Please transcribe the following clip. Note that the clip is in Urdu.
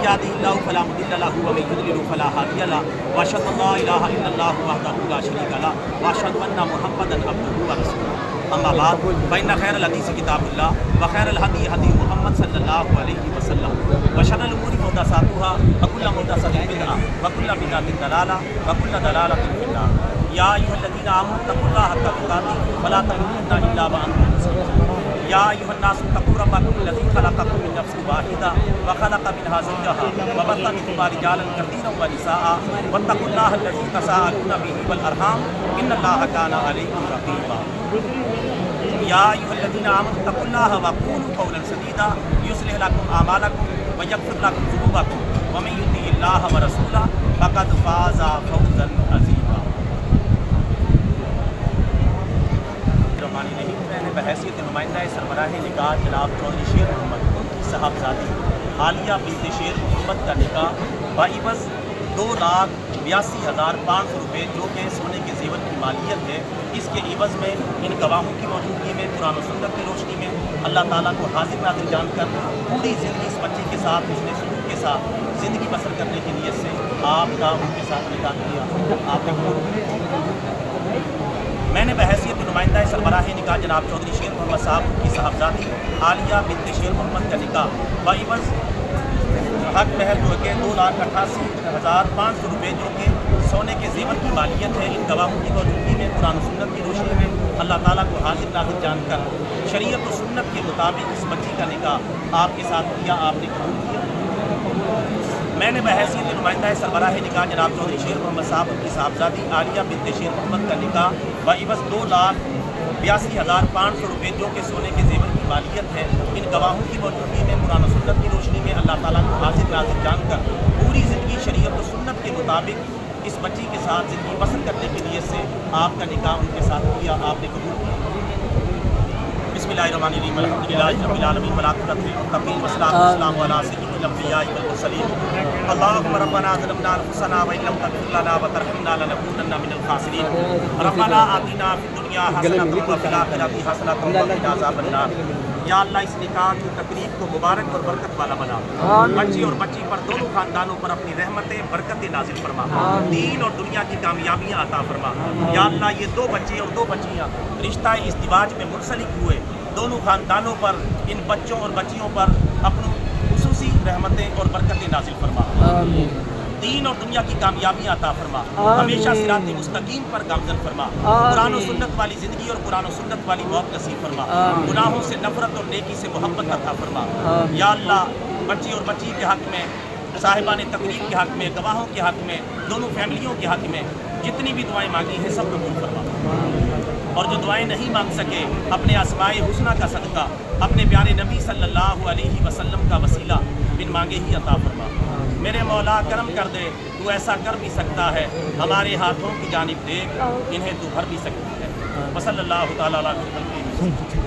يهده الله فلا مضل له ومن يضلل فلا هادي له واشهد ان لا اله الا الله وحده لا شريك له واشهد ان محمدا عبده ورسوله اما بعد فان خير الحديث كتاب الله وخير الهدي هدي محمد صلى الله عليه وسلم وشر الامور محدثاتها وكل محدثة بدعة وكل بدعة ضلالة وكل ضلالة في النار يا ايها الذين امنوا اتقوا الله حق تقاته ولا تموتن الا وانتم مسلمون يا ايها الناس اتقوا ربكم الذي خلقكم من نفس واحدة وخلق منها زوجها وبث منهما رجالا كثيرا ونساء واتقوا الله الذي تساءلون به والارحام ان الله كان عليكم رقيبا يا ايها الذين امنوا اتقوا الله وقولوا قولا سديدا يصلح لكم اعمالكم ويغفر لكم ذنوبكم ومن يطع الله ورسوله فقد فاز فوزا عظيما. میں نے بحیثیت نمائندہ سربراہ نکاح جناب چودھری شیر محمد صاحبزادی عالیہ بنت شیر محمد کا نکاح بعوض 2,82,500 روپے جو کہ سونے کے زیور کی مالیت ہے، اس کے عوض میں ان گواہوں کی موجودگی میں قرآن و سنت کی روشنی میں اللہ تعالیٰ کو حاضر ناظر جان کر پوری زندگی اس بچی کے ساتھ حسن سلوک کے ساتھ زندگی بسر کرنے کی نیت سے آپ کا ان کے ساتھ نکاح کیا. آپ نے میں نے بحیثیت نمائندہ سربراہ نکاح جناب چودھری شیر محمد صاحب کی صاحبزادی عالیہ بنت شیر محمد کا نکاح بعوض حق مہر جو کہ 2,88,500 روپے جو کہ سونے کے زیور کی مالیت ہے، ان گواہوں کی موجودگی میں قرآن و سنت کی روشنی میں اللہ تعالیٰ کو حاضر ناظر جان کر شریعت و سنت کے مطابق اس بچی کا نکاح آپ کے ساتھ کیا، آپ نے قبول کیا. میں نے بحیثیت نمائندہ سربراہ نکاح جناب چودھری شیر محمد صاحب کی صاحبزادی عالیہ بنت شیر محمد کا نکاح بعوض 2,82,500 روپے جو کہ سونے کے زیور کی مالیت ہے، ان گواہوں کی موجودگی میں قرآن و سنت کی روشنی میں اللہ تعالیٰ کو حاضر ناظر جان کر پوری زندگی شریعت و سنت کے مطابق اس بچی کے ساتھ زندگی بسر کرنے کی نیت سے آپ کا نکاح ان کے ساتھ کیا، آپ نے قبول کیا. بسم اللہ الرحمن الرحیم الحمدللہ رب العالمین والعاقبۃ للمتقین والصلاۃ والسلام علی سید الانبیاء والمرسلین اللهم ربنا ظلمنا انفسنا وان لم تغفر لنا وترحمنا لنكونن من الخاسرین ربنا آتنا فی الدنیا حسنۃ وفی الآخرۃ حسنۃ وقنا عذاب النار. یا اللہ اس نکاح کی تقریب کو مبارک اور برکت والا بنا، بچی اور بچی پر دونوں خاندانوں پر اپنی رحمتیں برکتیں نازل فرما، دین اور دنیا کی کامیابیاں عطا فرما. یا اللہ یہ 2 بچے اور 2 بچیاں رشتہ ازدواج میں منسلک ہوئے، دونوں خاندانوں پر ان بچوں اور بچیوں پر اپنی خصوصی رحمتیں اور برکتیں نازل فرما، دین اور دنیا کی کامیابیاں عطا فرما، ہمیشہ صراط مستقیم پر گامزن فرما، قرآن و سنت والی زندگی اور قرآن و سنت والی موت نصیب فرما، گناہوں سے نفرت اور نیکی سے محبت عطا فرما. یا اللہ بچی اور بچی کے حق میں، صاحبان تقریب کے حق میں، گواہوں کے حق میں، دونوں فیملیوں کے حق میں جتنی بھی دعائیں مانگی ہیں سب قبول فرما، اور جو دعائیں نہیں مانگ سکے اپنے اسماء حسنہ کا صدقہ اپنے پیارے نبی صلی اللہ علیہ وسلم کا وسیلہ بن مانگے ہی عطا فرما. میرے مولا کرم کر دے، تو ایسا کر بھی سکتا ہے، ہمارے ہاتھوں کی جانب دیکھ، انہیں تو بھر بھی سکتی ہے. وصلی اللہ تعالیٰ علیہ وسلم.